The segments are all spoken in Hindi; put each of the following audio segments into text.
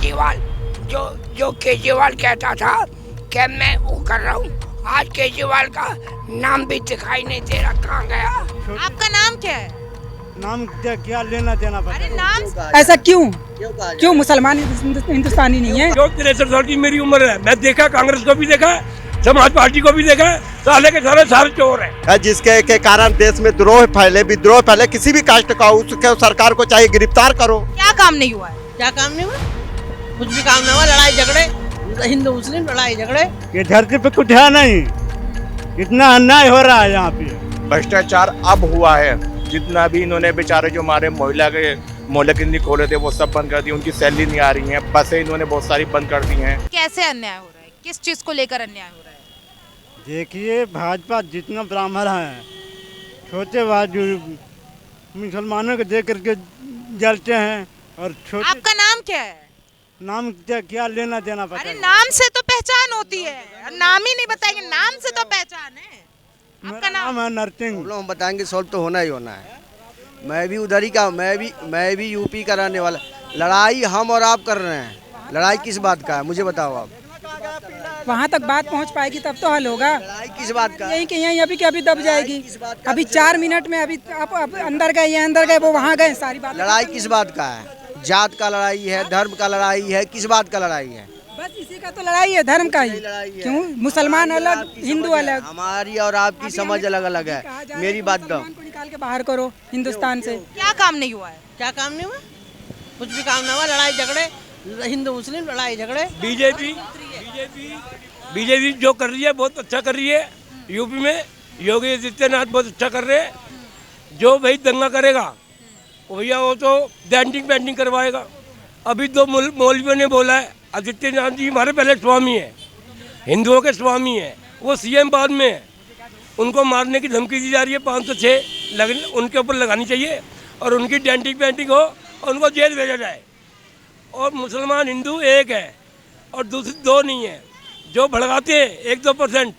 केजरीवाल जो जो केजरीवाल कहता था कि मैं वो कर रहा हूँ, आज केजरीवाल का नाम भी दिखाई नहीं दे रहा, कहाँ गया। आपका नाम क्या है? नाम क्या लेना देना पड़ता अरे है? नाम ऐसा क्यों मुसलमान हिंदुस्तानी नहीं है? जो 63 साल की मेरी उम्र है, मैं देखा, कांग्रेस को भी देखा, समाज पार्टी को भी देखा, साले के सारे चोर हैं। जिसके के कारण देश में विद्रोह फैले किसी भी कास्ट का, उसके सरकार को चाहिए गिरफ्तार करो। क्या काम नहीं हुआ है? क्या काम नहीं हुआ? कुछ भी काम नहीं हुआ। लड़ाई झगड़े, हिंदू मुस्लिम लड़ाई झगड़े। ये धरती पे कुछ है नहीं, इतना अन्याय हो रहा है यहाँ पे। भ्रष्टाचार अब हुआ है। जितना भी इन्होंने बेचारे जो हमारे महिला के मोहल्ले क्लिनिक खोले थे वो सब बंद कर दिए, उनकी सैलरी नहीं आ रही है, बसें इन्होंने बहुत सारी बंद कर दी हैं। कैसे अन्याय हो रहा है? किस चीज को लेकर अन्याय हो रहा है? देखिए भाजपा जितना ब्राह्मण है, छोटे बाजू मुसलमानों को देख करके जलते हैं और छोटे। आपका नाम क्या है? नाम क्या लेना देना पड़ता अरे है? नाम से तो पहचान होती है, नाम ही नहीं बताएंगे, नाम से तो पहचान है। आपका मेरा नाम है नरसिंह। प्रॉब्लम हम बताएंगे, सॉल्व तो होना ही होना है। मैं भी उधर ही का, मैं भी यूपी का रहने वाला। लड़ाई हम और आप कर रहे हैं, लड़ाई किस बात का है मुझे बताओ आप। वहाँ तक बात पहुँच पाएगी तब तो हल होगा। लड़ाई किस बात का? यही कि यहीं अभी के अभी दब जाएगी। अभी 4 मिनट में अभी आप अंदर गए, ये अंदर गए, वो वहाँ गए, सारी बात। लड़ाई किस बात का है? जात का लड़ाई है, धर्म का लड़ाई है, किस बात का लड़ाई है? बस इसी का तो लड़ाई है, धर्म का ही। क्यों? मुसलमान अलग, हिंदू अलग। हमारी और आपकी समझ अलग अलग है। मेरी बात दो, मुसलमान को निकाल के बाहर करो हिंदुस्तान से। क्या काम नहीं हुआ है? क्या काम नहीं हुआ? कुछ भी काम नहीं हुआ। लड़ाई झगड़े, हिंदू मुस्लिम लड़ाई झगड़े। बीजेपी जो कर रही है बहुत अच्छा कर रही है। यूपी में योगी आदित्यनाथ बहुत अच्छा कर रहे हैं। जो भाई दंगा करेगा भैया वो तो डेंटिंग करवाएगा। अभी 2 मौलवियों ने बोला है, आदित्यनाथ जी हमारे पहले स्वामी है, हिंदुओं के स्वामी है, वो सीएम बाद में है, उनको मारने की धमकी दी जा रही है। 506 उनके ऊपर लगानी चाहिए और उनकी डेंटिंग हो और उनको जेल भेजा जाए। और मुसलमान हिंदू एक है और दूसरी 2 नहीं है। जो भड़काते हैं 1-2%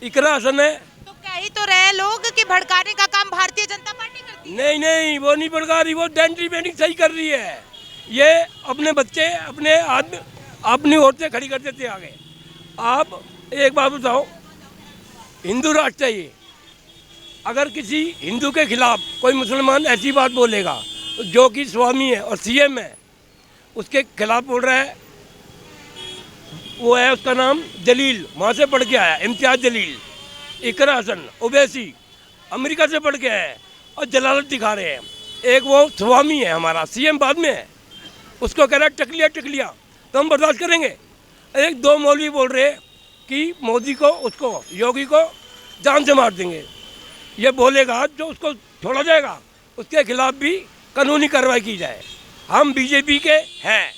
इकरा हसन है। तो कह ही तो रहे लोग कि भड़काने का काम भारतीय जनता पार्टी करती है। नहीं, वो नहीं भड़का रही, वो डेंटिंग सही कर रही है। ये अपने बच्चे अपने आदमी अपनी औरतें खड़ी कर देते आगे। आप एक बात बताओ, हिंदू राष्ट्र है ये, अगर किसी हिंदू के खिलाफ कोई मुसलमान ऐसी बात बोलेगा जो कि स्वामी है और सीएम है, उसके खिलाफ बोल रहा है, वो है उसका नाम जलील, वहाँ से पढ़ के आया, इम्तियाज जलील, इकरा हसन ओवैसी अमेरिका से पढ़ के आया है और जलालत दिखा रहे हैं। एक वो स्वामी है हमारा, सीएम बाद में है, उसको कह रहा है टकलिया, तो हम बर्दाश्त करेंगे। 1-2 मौलवी बोल रहे हैं कि मोदी को, उसको योगी को जान से मार देंगे। ये बोलेगा जो उसको छोड़ा जाएगा, उसके खिलाफ भी कानूनी कार्रवाई की जाए। हम बीजेपी के हैं।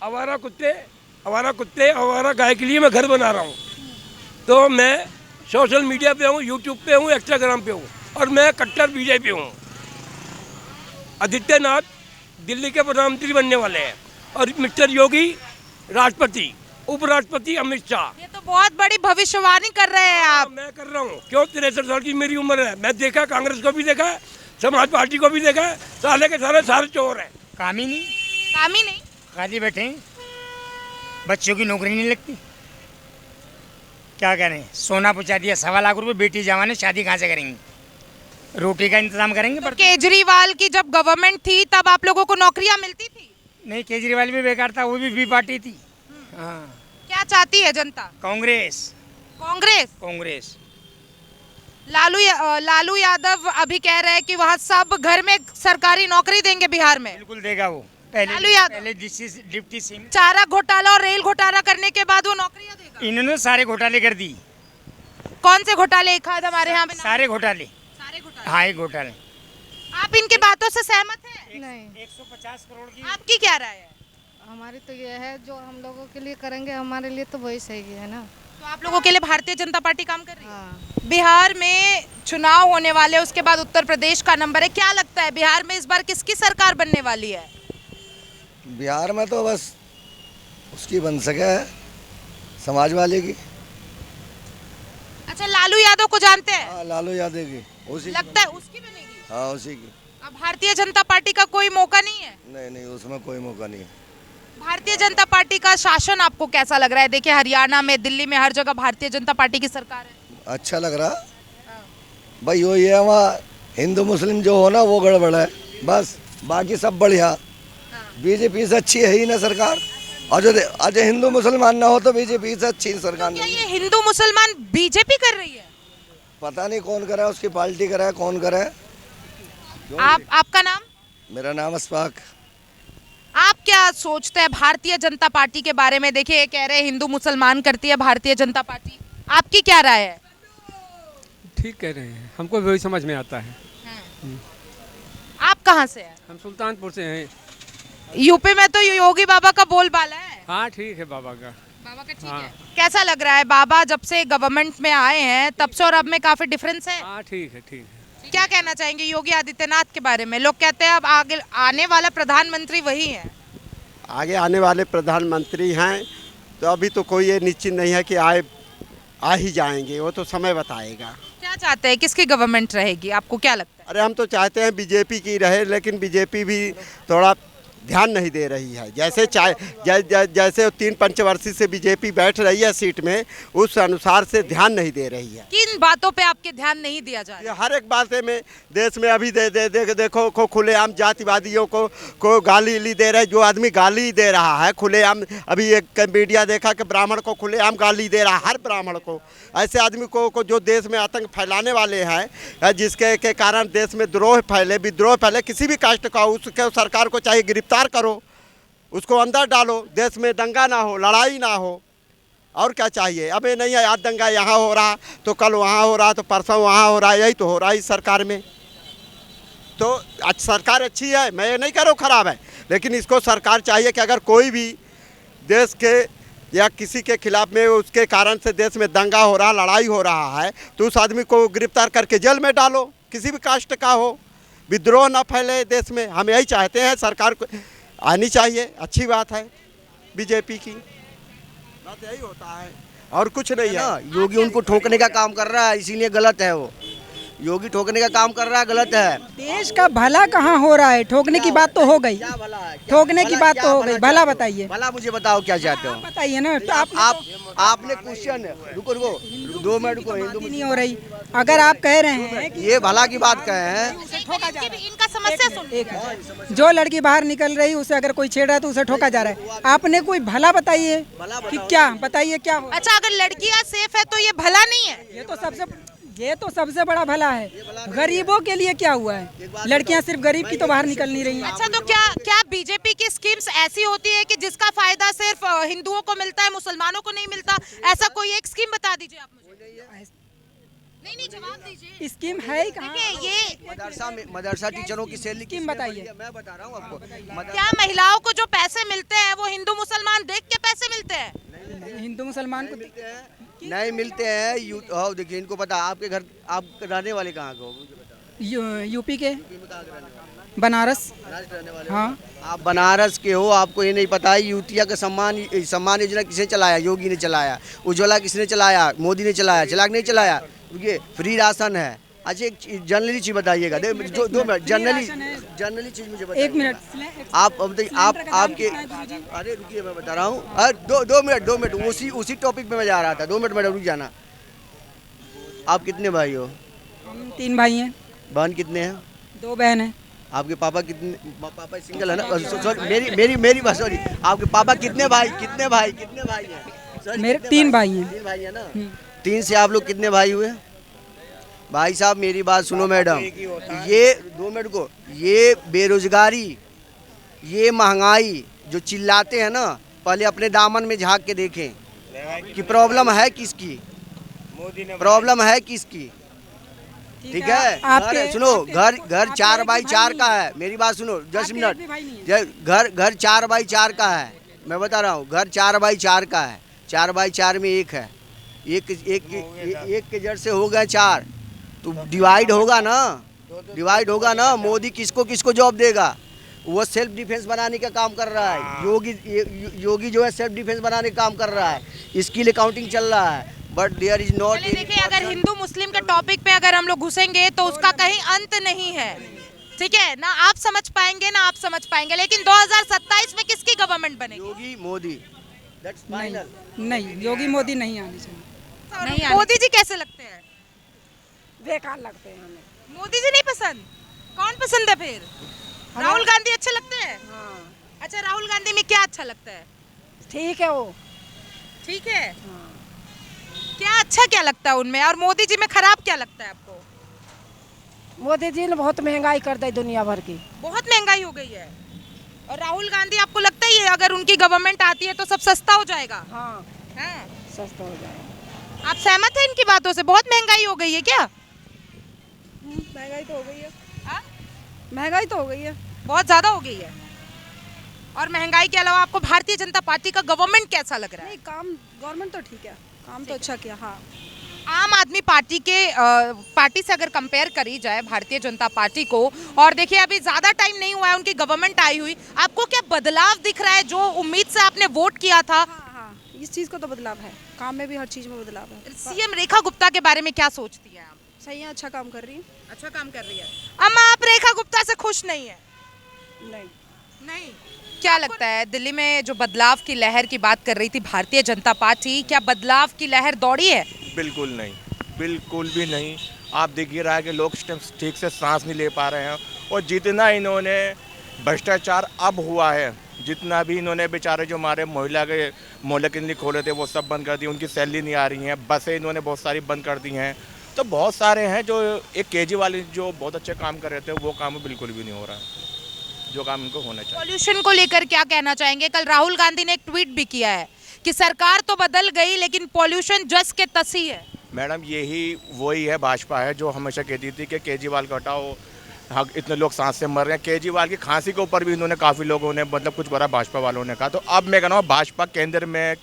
आवारा कुत्ते आवारा गाय के लिए मैं घर बना रहा हूँ। तो मैं सोशल मीडिया पे हूँ, यूट्यूब पे हूँ, इंस्टाग्राम पे हूँ और मैं कट्टर बीजेपी हूँ। आदित्यनाथ दिल्ली के प्रधानमंत्री बनने वाले हैं और मिस्टर योगी राष्ट्रपति, उपराष्ट्रपति अमित शाह। ये तो बहुत बड़ी भविष्यवाणी कर रहे हैं आप। मैं कर रहा हूँ। क्यों? 63 साल की मेरी उम्र है, मैं देखा, कांग्रेस को भी देखा, समाज पार्टी को भी देखा, साले के सारे चोर हैं। काम ही नहीं, खाली बैठे हैं, बच्चों की नौकरी नहीं लगती। क्या करें? सोना पहुँचा दिया 1.25 लाख रुपए, बेटी जवान, शादी कहाँ से करेंगे? रोटी का इंतजाम करेंगे। तो केजरीवाल की जब गवर्नमेंट थी तब आप लोगों को नौकरियां मिलती थी? नहीं, केजरीवाल भी बेकार था, वो भी बी पार्टी थी। हाँ। क्या चाहती है जनता? कांग्रेस। लालू यादव अभी कह रहे हैं कि वहाँ सब घर में सरकारी नौकरी देंगे बिहार में। बिल्कुल देगा वो। पहले डिप्टी सीएम। चारा घोटाला और रेल घोटाला करने के बाद वो नौकरियां देगा। इन्होंने सारे घोटाले कर दी। कौन से घोटाले? एक आध हमारे यहाँ सारे घोटाले। हाँ, एक घोटाले। आप इनकी बातों से सहमत हैं? नहीं। 150 करोड़ की। आपकी क्या राय है? हमारी तो ये है, जो हम लोगों के लिए करेंगे हमारे लिए तो वही सही है ना। तो आप लोगों के लिए भारतीय जनता पार्टी काम कर रही है? हाँ। बिहार में चुनाव होने वाले, उसके बाद उत्तर प्रदेश का नंबर है। क्या लगता है बिहार में इस बार किसकी सरकार बनने वाली है? बिहार में तो बस उसकी बन सके, समाज वाले की। अच्छा, लालू यादव को जानते हैं? हाँ, लालू यादव की। उसी लगता है उसकी बनेगी? हाँ, उसी की। अब भारतीय जनता पार्टी का कोई मौका नहीं है? नहीं, उसमें कोई मौका नहीं है। भारतीय जनता पार्टी का शासन आपको कैसा लग रहा है? देखिए हरियाणा में, दिल्ली में, हर जगह भारतीय जनता पार्टी की सरकार है। अच्छा लग रहा भाई, वो ये वहाँ हिंदू मुस्लिम जो हो ना वो गड़बड़ है, बस बाकी सब बढ़िया। बीजेपी से अच्छी है ही ना सरकार, और जो अजय हिंदू मुसलमान ना हो तो बीजेपी से अच्छी सरकार क्या नहीं। ये हिंदू मुसलमान बीजेपी कर रही है? पता नहीं कौन करे, उसकी पार्टी करे, कौन करे। आपका नाम? मेरा नाम अशफाक। आप क्या सोचते हैं भारतीय जनता पार्टी के बारे में? देखिए ये कह रहे हैं हिंदू मुसलमान करती है भारतीय जनता पार्टी, आपकी क्या राय है? ठीक कह रहे हैं, हमको वही समझ में आता है। आप कहाँ से हैं? हम सुल्तानपुर से हैं। यूपी में तो योगी बाबा का बोलबाला है। हाँ ठीक है, बाबा का ठीक है। कैसा लग रहा है बाबा जब से गवर्नमेंट में आए हैं तब से और अब में काफी डिफरेंस है? हाँ ठीक है, ठीक है। क्या कहना चाहेंगे योगी आदित्यनाथ के बारे में? लोग कहते हैं अब आगे आने वाला प्रधानमंत्री वही है। आगे आने वाले प्रधानमंत्री हैं तो अभी तो कोई ये निश्चित नहीं है कि आ ही जाएंगे, वो तो समय बताएगा। क्या चाहते हैं, किसकी गवर्नमेंट रहेगी, आपको क्या लगता है? अरे हम तो चाहते हैं बीजेपी की रहे, लेकिन बीजेपी भी थोड़ा ध्यान नहीं दे रही है। जैसे जैसे 3 पंचवर्षीय से बीजेपी बैठ रही है सीट में, उस अनुसार से ध्यान नहीं दे रही है। किन बातों पे आपके ध्यान नहीं दिया जा रहा? हर एक बात में देश में अभी देखो खुलेआम जातिवादियों को गाली दे रहे। जो आदमी गाली दे रहा है खुलेआम, अभी एक मीडिया देखा कि ब्राह्मण को खुलेआम गाली दे रहा है, हर ब्राह्मण को। ऐसे आदमी को जो देश में आतंक फैलाने वाले हैं, जिसके के कारण देश में विद्रोह फैले, किसी भी कास्ट का, उसके सरकार को चाहिए गिरफ्तार करो, उसको अंदर डालो, देश में दंगा ना हो, लड़ाई ना हो। और क्या चाहिए? अब ये नहीं है आज दंगा यहाँ हो रहा तो कल वहाँ हो रहा तो परसों वहाँ हो रहा, यही तो हो रहा है इस सरकार में। तो सरकार अच्छी है, मैं ये नहीं कह रहा हूँ खराब है, लेकिन इसको सरकार चाहिए कि अगर कोई भी देश के या किसी के खिलाफ में उसके कारण से देश में दंगा हो रहा, लड़ाई हो रहा है, तो उस आदमी को गिरफ्तार करके जेल में डालो, किसी भी कास्ट का हो, विद्रोह ना फैले देश में। हम यही चाहते हैं, सरकार को आनी चाहिए, अच्छी बात है बीजेपी की, बात यही होता है और कुछ नहीं है। योगी उनको ठोकने का काम कर रहा है, इसीलिए गलत है। वो योगी ठोकने का काम कर रहा है, गलत है। देश का भला कहाँ हो रहा है? ठोकने की बात तो हो गई, ठोकने की बात तो हो गई, भला बताइए। भला मुझे बताओ क्या चाहते हो? बताइए ना। तो आपने क्वेश्चन, रुको 2 मिनट को, हिंदू नहीं हो रही। अगर आप कह रहे हैं कि ये भला की बात कहे हैं, इनका समस्या सुन। जो लड़की बाहर निकल रही उसे अगर कोई छेड़ रहा है तो उसे ठोका जा रहा है। आपने कोई भला बताइए कि क्या, बताइए क्या हो? अच्छा, अगर लड़कियां सेफ है तो ये भला नहीं है? ये तो सबसे बड़ा भला है। गरीबों के लिए क्या हुआ है? लड़कियां सिर्फ गरीब की तो बाहर निकल नहीं रही हैं। अच्छा, तो क्या बीजेपी की स्कीम्स ऐसी होती है कि जिसका फायदा सिर्फ हिंदुओं को मिलता है, मुसलमानों को नहीं मिलता? ऐसा कोई एक स्कीम बता दीजिए आप मुझे। नहीं, जवाब दीजिए। स्कीम है ही कहाँ? ये मदरसा टीचरों की सैलरी स्कीम बताइए। मैं बता रहा हूँ आपको। क्या महिलाओं को जो पैसे मिलते हैं वो हिंदू मुसलमान देख के पैसे मिलते हैं? हिंदू मुसलमान को नहीं मिलते हैं। देखिए इनको पता, आपके घर आप रहने वाले कहाँ को? यूपी के, बनारस। हाँ, आप बनारस के हो, आपको ये नहीं पता है यूतिया का सम्मान योजना किसने चलाया? योगी ने चलाया। उज्ज्वला किसने चलाया? मोदी ने चलाया। चला के नहीं चलाया? ये फ्री राशन है। अच्छा, एक जनरली चीज बताइएगा, 2 मिनट, जनरली चीज मुझे बताइए। 1 मिनट आप आपके, अरे रुकिए मैं बता रहा हूँ। 2 मिनट, उसी टॉपिक पे मैं जा रहा था। 2 मिनट में रुक जाना। आप कितने भाई हो? हम 3 भाई हैं। बहन कितने हैं? 2 बहन हैं। आपके पापा कितने? पापा सिंगल है ना? सॉरी, मेरी बात, सॉरी। आपके पापा कितने भाई हैं? मेरे 3 भाई हैं। 3 भाई है ना? 3 से आप लोग कितने भाई हुए? भाई साहब मेरी बात सुनो मैडम, ये 2 मिनट को, ये बेरोजगारी, ये महंगाई जो चिल्लाते हैं ना, पहले अपने दामन में झांक के देखें कि प्रॉब्लम है किसकी, प्रॉब्लम है किसकी। ठीक है, सुनो, घर 4x4 का है। मेरी बात सुनो 10 मिनट। घर 4x4 का है, मैं बता रहा हूँ। घर 4x4 का है। 4x4 में एक है, एक के जड़ से हो गए 4, तो डिवाइड होगा ना। मोदी किसको जॉब देगा? वो सेल्फ डिफेंस बनाने का काम कर रहा है। योगी जो है सेल्फ डिफेंस बनाने का काम कर रहा है। इसकी लिए काउंटिंग चल रहा है, बट देयर इज नॉट। देखिए, अगर हिंदू मुस्लिम के टॉपिक पे अगर हम लोग घुसेंगे तो उसका कहीं अंत नहीं है। ठीक है ना, आप समझ पाएंगे ना आप समझ पाएंगे, लेकिन 2027 में किसकी गवर्नमेंट बनेगी? योगी मोदी, दैट्स फाइनल। नहीं, योगी मोदी नहीं आनी चाहिए। नहीं, मोदी जी कैसे लगते हैं? बेकार लगते हैं हमें। मोदी जी नहीं पसंद? कौन पसंद है फिर? राहुल गांधी अच्छे लगते हैं? हाँ। अच्छा, राहुल गांधी में क्या अच्छा लगता है? ठीक है वो। ठीक है। क्या अच्छा क्या लगता है उनमें, और मोदी जी में खराब क्या लगता है आपको? मोदी जी ने बहुत महंगाई कर दी दुनिया भर की। बहुत महंगाई हो गई है। और राहुल गांधी, आपको लगता है अगर उनकी गवर्नमेंट आती है तो सब सस्ता हो जाएगा? हाँ, हाँ। सस्ता हो जाएगा। आप सहमत हैं इनकी बातों से? बहुत महंगाई हो गई है क्या? महंगाई तो हो गई है। हाँ? महंगाई तो हो गई है, बहुत ज्यादा हो गई है। और महंगाई के अलावा आपको भारतीय जनता पार्टी का गवर्नमेंट कैसा लग रहा है? नहीं, काम गवर्नमेंट तो ठीक है, काम तो अच्छा किया। हाँ, आम आदमी पार्टी के पार्टी से अगर कंपेयर करी जाए भारतीय जनता पार्टी को, और देखिए अभी ज्यादा टाइम नहीं हुआ है उनकी गवर्नमेंट आई हुई, आपको क्या बदलाव दिख रहा है? जो उम्मीद से आपने वोट किया था। हाँ, इस चीज को तो बदलाव है, काम में भी हर चीज में बदलाव है। सीएम रेखा गुप्ता के बारे में क्या सोचती है आप? सही है, अच्छा काम कर रही है। अच्छा काम कर रही है। अम्मा, आप रेखा गुप्ता से खुश नहीं है? नहीं। नहीं, क्या लगता है दिल्ली में जो बदलाव की लहर की बात कर रही थी भारतीय जनता पार्टी, क्या बदलाव की लहर दौड़ी है? बिल्कुल नहीं, बिल्कुल भी नहीं। आप देख ही रहा है कि लोग ठीक से सांस नहीं ले पा रहे हैं, और जितना इन्होंने भ्रष्टाचार अब हुआ है, जितना भी इन्होंने बेचारे जो हमारे महिला के मोहल्ला क्लिनिक खोले थे वो सब बंद कर दिए, उनकी सैलरी नहीं आ रही है, बसें इन्होंने बहुत सारी बंद कर दी हैं। तो बहुत सारे हैं जो एक केजरीवाल जो बहुत अच्छे काम कर रहे थे वो काम बिल्कुल भी नहीं हो रहा है जो काम इनको होना चाहिए। पॉल्यूशन को लेकर क्या कहना चाहेंगे? कल राहुल गांधी ने एक ट्वीट भी किया है कि सरकार तो बदल गई लेकिन पॉल्यूशन जस के तस ही है। मैडम, यही वही है भाजपा है जो हमेशा कहती थी कि केजरीवाल को हटाओ, हाँ इतने लोग सांस से मर रहे हैं। केजरीवाल की खांसी के ऊपर भी इन्होंने काफ़ी लोगों ने मतलब कुछ करा, भाजपा वालों ने कहा। तो अब मैं कह रहा हूँ भाजपा केंद्र में,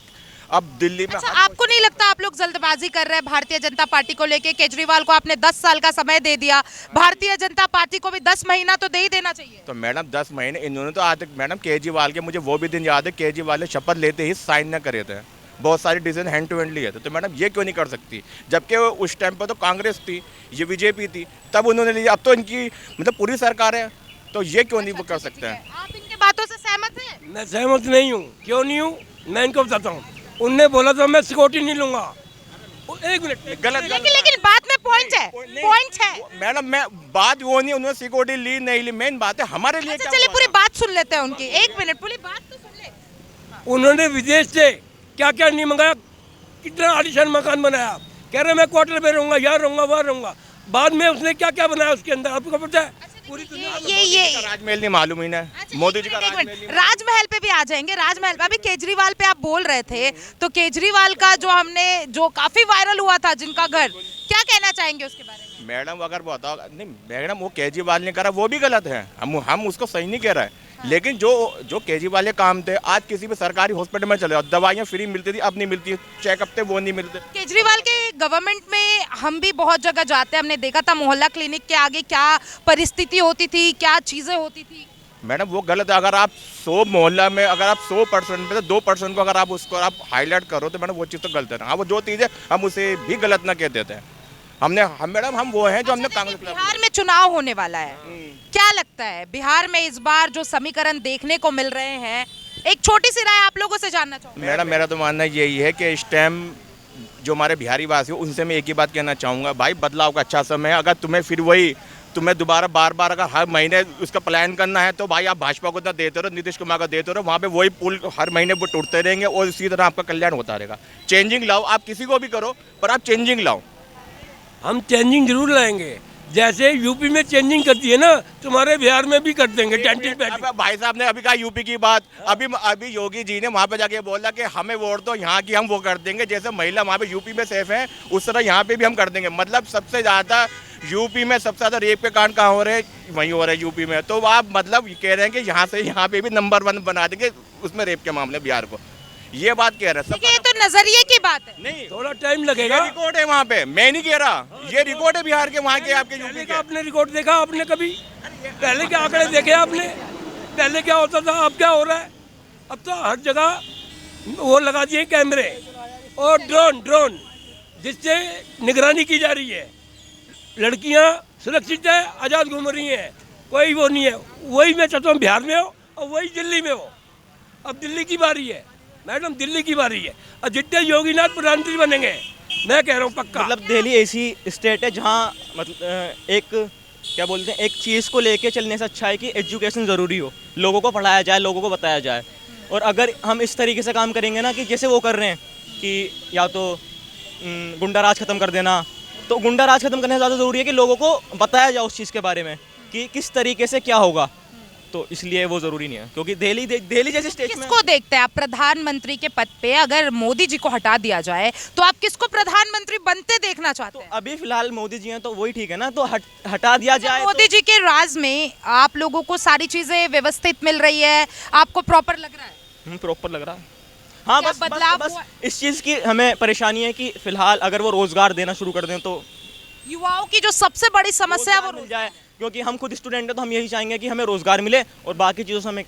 अब दिल्ली में। अच्छा, आपको नहीं लगता आप लोग जल्दबाजी कर रहे हैं भारतीय जनता पार्टी को लेके? केजरीवाल को आपने 10 साल का समय दे दिया, भारतीय जनता पार्टी को भी 10 महीना तो दे ही देना चाहिए। तो मैडम 10 महीने इन्होंने तो आज तक, मैडम केजरीवाल के मुझे वो भी दिन याद है, केजरीवाल ने शपथ लेते ही साइन न करे थे, बहुत सारी डिसीजन हैंड टू हैंड लिए थे। तो मैडम ये क्यों नहीं कर सकती? जबकि उस टाइम पर तो कांग्रेस थी, ये बीजेपी थी, तब उन्होंने लिया। अब तो इनकी मतलब पूरी सरकार है, तो ये क्यों नहीं कर सकते हैं? आप इनके बातों से सहमत हैं? मैं सहमत नहीं हूँ। क्यों नहीं हूँ मैं इनको बताता हूँ। उनने बोला था मैं सिक्योरिटी नहीं लूंगा। एक मिनट, गलत। लेकिन बात में पॉइंट है, पॉइंट है मैडम। मैं बात वो नहीं, उन्होंने सिक्योरिटी ली नहीं ली, मेन बात है हमारे लिए। अच्छा, चलिए पूरी बात सुन लेते हैं उनकी। 1 मिनट, पूरी बात तो सुन ले। उन्होंने विदेश से क्या क्या नहीं मंगाया, कितना आलीशान मकान बनाया, कह रहे मैं क्वार्टर में रहूंगा, यहाँ रहूंगा, वहाँ रहूंगा। बाद में उसने क्या क्या बनाया उसके अंदर आपको पता है? पूरी दुनिया ये राजमहल नहीं मालूम ही ना। मोदी जी का राजमहल पे भी आ जाएंगे। राजमहल पे अभी केजरीवाल पे आप बोल रहे थे, तो केजरीवाल का जो काफी वायरल हुआ था जिनका घर, क्या कहना चाहेंगे उसके बारे में? मैडम अगर बताओ, नहीं मैडम वो केजरीवाल ने करा वो भी गलत है, हम उसको सही नहीं कह रहे हैं। लेकिन जो केजरीवाल के काम थे, आज किसी भी सरकारी हॉस्पिटल में चले जाओ, दवाइयाँ फ्री मिलती थी, अब नहीं मिलती, चेकअप थे वो नहीं मिलते। केजरीवाल के गवर्नमेंट में हम भी बहुत जगह जाते हैं, हमने देखा था मोहल्ला क्लिनिक के आगे क्या परिस्थिति होती थी, क्या चीजें होती थी। मैडम वो गलत है। अगर आप 100 मोहल्ला में अगर आप 100% में से 2% को अगर आप उसको आप हाईलाइट करो तो मैडम वो चीज़ तो गलत है ना। हाँ, वो जो चीज़ है हम उसे भी गलत ना कह देते हैं। मैडम हम वो हैं जो हमने कांग्रेस। बिहार में चुनाव होने वाला है, क्या लगता है बिहार में इस बार जो समीकरण देखने को मिल रहे हैं? एक छोटी सी राय आप लोगों से जानना चाहूँगा। मैडम मेरा तो मानना यही है कि इस टाइम जो हमारे बिहारी वासी हो उनसे मैं एक ही बात कहना चाहूँगा, भाई बदलाव का अच्छा समय है। अगर तुम्हें दोबारा बार अगर हर महीने उसका प्लान करना है तो भाई आप भाजपा को देते रहो, नीतीश कुमार को देते रहो, वहाँ पे वही पुल हर महीने वो टूटते रहेंगे और इसी तरह आपका कल्याण होता रहेगा। चेंजिंग लाओ, आप किसी को भी करो पर आप चेंजिंग लाओ। हम चेंजिंग जरूर लाएंगे, जैसे यूपी में चेंजिंग करती है ना, तुम्हारे बिहार में भी कर देंगे। भाई साहब ने अभी कहा यूपी की बात, अभी योगी जी ने वहाँ पे जाके बोला कि हमें वोट दो, यहाँ की हम वो कर देंगे। जैसे महिला वहाँ पे यूपी में सेफ है, उस तरह यहाँ पे भी हम कर देंगे। मतलब सबसे ज़्यादा यूपी में सबसे ज़्यादा रेप के कांड कहाँ हो रहे हैं? वहीं हो रहे हैं यूपी में। तो आप मतलब कह रहे हैं कि यहाँ पे भी नंबर 1 बना देंगे उसमें रेप के मामले बिहार को, ये बात कह रहे हैं। ये तो नजरिए की बात है, नहीं थोड़ा टाइम लगेगा। रिकॉर्ड है वहाँ पे, मैं नहीं कह रहा, ये रिकॉर्ड है बिहार के, वहाँ के आपके यूपी के। आपने रिकॉर्ड देखा आपने कभी? पहले के आंकड़े देखे आपने? पहले क्या होता था, अब क्या हो रहा है? अब तो हर जगह वो लगा दिए कैमरे और ड्रोन जिससे निगरानी की जा रही है। लड़कियां सुरक्षित है, आज़ाद घूम रही हैं। कोई वो नहीं है। वही मैं चाहता हूँ बिहार में हो और वही दिल्ली में हो। अब दिल्ली की बारी है मैडम, दिल्ली की बारी है। और जितने योगीनाथ प्रधानमंत्री बनेंगे, मैं कह रहा हूँ पक्का। मतलब दिल्ली ऐसी स्टेट है जहाँ मतलब एक क्या बोलते हैं, एक चीज़ को लेके चलने से अच्छा है कि एजुकेशन ज़रूरी हो, लोगों को पढ़ाया जाए, लोगों को बताया जाए। और अगर हम इस तरीके से काम करेंगे ना कि जैसे वो कर रहे हैं कि या तो गुंडा राज ख़त्म कर देना, तो गुंडा राज ख़त्म करने से ज़्यादा ज़रूरी है कि लोगों को बताया जाए उस चीज़ के बारे में कि किस तरीके से क्या होगा। तो इसलिए वो ज़रूरी नहीं है, क्योंकि दिल्ली जैसे स्टेट में किसको देखते हैं आप प्रधानमंत्री के पद पे? अगर मोदी जी को हटा दिया जाए तो आप किसको प्रधानमंत्री बनते देखना चाहते हैं? अभी फिलहाल मोदी जी हैं तो वही ठीक है ना, तो हटा दिया जाए। मोदी जी के राज में आप लोगों को सारी चीजें व्यवस्थित मिल रही है, आपको प्रॉपर लग रहा है? प्रॉपर लग रहा है। हाँ, बस इस चीज़ की हमें परेशानी है कि फिलहाल अगर वो रोजगार देना शुरू कर दें तो युवाओं की जो सबसे बड़ी समस्या है वो मिल जाए, क्योंकि हम खुद स्टूडेंट हैं तो हम यही चाहेंगे कि हमें रोजगार मिले और बाकी चीज़ों से हमें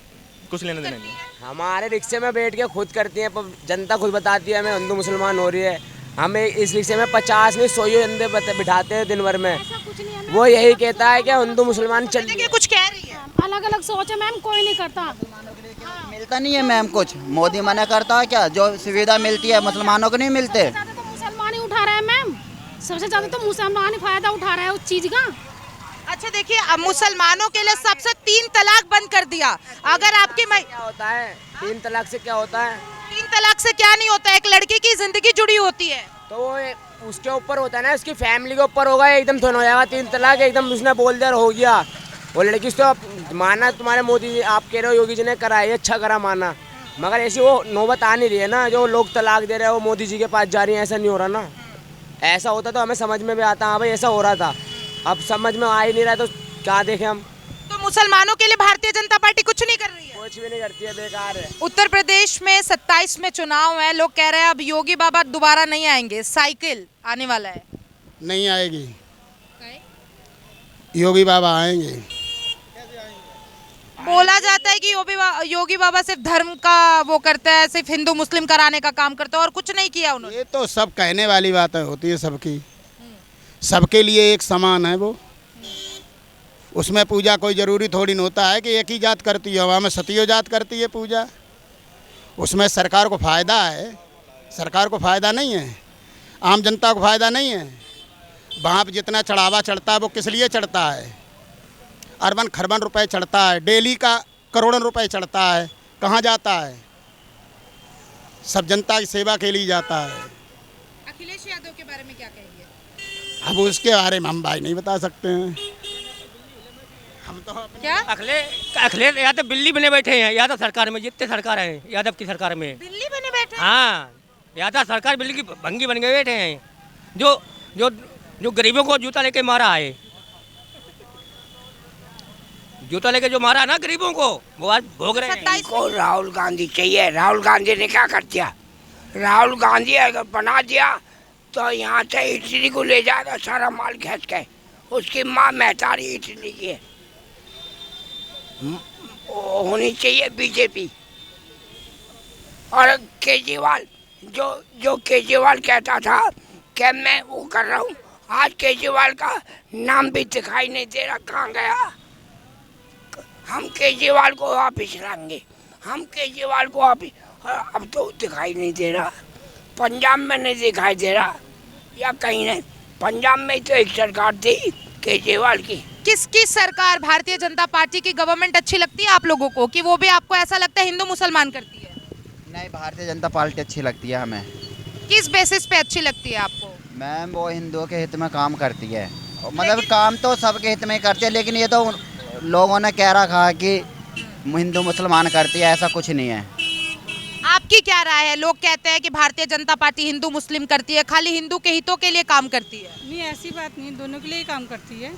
कुछ लेना देना नहीं। हमारे रिक्शे में बैठ के खुद करती हैं, पर जनता खुद बताती है हमें हिंदू मुसलमान हो रही है। हमें इस रिक्शे में 50 नहीं 100 बंदे बिठाते हैं दिन भर में। वो यही कहता है कि हिंदू मुसलमान चल देखिए कुछ कह रही है। अलग अलग सोच है मैम, कोई नहीं करता। मिलता नहीं है मैम कुछ, मोदी मना करता है क्या? जो सुविधा मिलती है मुसलमानों को नहीं मिलते। तो मुसलमान ही उठा रहा है मैम, सबसे ज्यादा तो मुसलमान ही फायदा उठा रहा है उस चीज का। अच्छा देखिए, अब मुसलमानों के लिए सबसे 3 तलाक बंद कर दिया। अगर आपकी क्या होता है 3 तलाक से? क्या होता है 3 तलाक से? क्या नहीं होता, एक लड़की की जिंदगी जुड़ी होती है। तो वो उसके ऊपर होता है ना, उसकी फैमिली के ऊपर होगा, एकदम थोड़ा हो जाएगा 3 तलाक, एकदम उसने बोल दिया हो गया। वो लड़की तो माना तुम्हारे मोदी जी, आप कह रहे हो योगी जी ने करा है, अच्छा करा माना, मगर ऐसी वो नौबत आ नहीं रही है ना, जो लोग तलाक दे रहे हैं वो मोदी जी के पास जा रही है। ऐसा नहीं हो रहा ना, ऐसा होता तो हमें समझ में भी आता, हाँ भाई ऐसा हो रहा था। अब समझ में आ ही नहीं रहा तो क्या देखें हम। तो मुसलमानों के लिए भारतीय जनता पार्टी कुछ नहीं कर रही है? कुछ भी नहीं करती है, बेकार है। उत्तर प्रदेश में 27 में चुनाव है, लोग कह रहे हैं अब योगी बाबा दोबारा नहीं आएंगे, साइकिल आने वाला है। नहीं आएगी, योगी बाबा आएंगे। बोला जाता है कि योगी बाबा सिर्फ धर्म का वो करते हैं, सिर्फ हिंदू मुस्लिम कराने का काम करते हैं और कुछ नहीं किया उन्होंने। ये तो सब कहने वाली बात होती है सबकी, सबके लिए एक समान है वो, उसमें पूजा कोई ज़रूरी थोड़ी नहीं होता है कि एक ही जात करती है। वहाँ में सतियो जात करती है पूजा, उसमें सरकार को फ़ायदा है, सरकार को फ़ायदा नहीं है, आम जनता को फ़ायदा नहीं है। वहाँ पर जितना चढ़ावा चढ़ता है वो किस लिए चढ़ता है? अरबन खरबन रुपए चढ़ता है, डेली का करोड़ों रुपए चढ़ता है, कहाँ जाता है? सब जनता की सेवा के लिए जाता है। अखिलेश यादव के बारे में क्या कहेंगे? अब उसके बारे में हम भाई नहीं बता सकते हैं। हम तो क्या अखिलेश यादव बिल्ली बने बैठे हैं यादव सरकार में, जितने सरकार है यादव की सरकार में बिल्ली बने बैठे। हाँ, यादव सरकार बिल्ली की भंगी बन गए बैठे हैं। जो जो जो गरीबों को जूता लेके मारा है, जूता लेके जो मारा ना गरीबों को, वो आज भोग रहे हैं। को राहुल गांधी चाहिए। राहुल गांधी ने क्या कर दिया? राहुल गांधी अगर बना दिया तो यहाँ से इटली को ले जाएगा सारा माल खींच के। उसकी माँ महतारी इटली की है। होनी चाहिए बीजेपी। और केजरीवाल, जो केजरीवाल कहता था कि मैं वो कर रहा हूँ, आज केजरीवाल का नाम भी दिखाई नहीं दे रहा, कहाँ गया? हम केजरीवाल को वापिस लाएंगे, हम केजरीवाल को वापिस। अब तो दिखाई नहीं दे रहा, पंजाब में नहीं दिखाई दे रहा या कहीं नहीं। पंजाब में तो एक सरकार थी केजरीवाल की। किसकी सरकार? भारतीय जनता पार्टी की गवर्नमेंट अच्छी लगती है आप लोगों को, कि वो भी आपको ऐसा लगता है हिंदू मुसलमान करती है? नहीं, भारतीय जनता पार्टी अच्छी लगती है हमें। किस बेसिस पे अच्छी लगती है आपको? मैम वो हिंदुओं के हित में काम करती है, मतलब काम तो सबके हित में ही करती है, लेकिन ये तो लोगों ने कह रखा है कि हिंदू मुसलमान करती है, ऐसा कुछ नहीं है। आपकी क्या राय है? लोग कहते हैं कि भारतीय जनता पार्टी हिंदू मुस्लिम करती है, खाली हिंदू के हितों के लिए काम करती है। नहीं, ऐसी बात नहीं, दोनों के लिए ही काम करती है।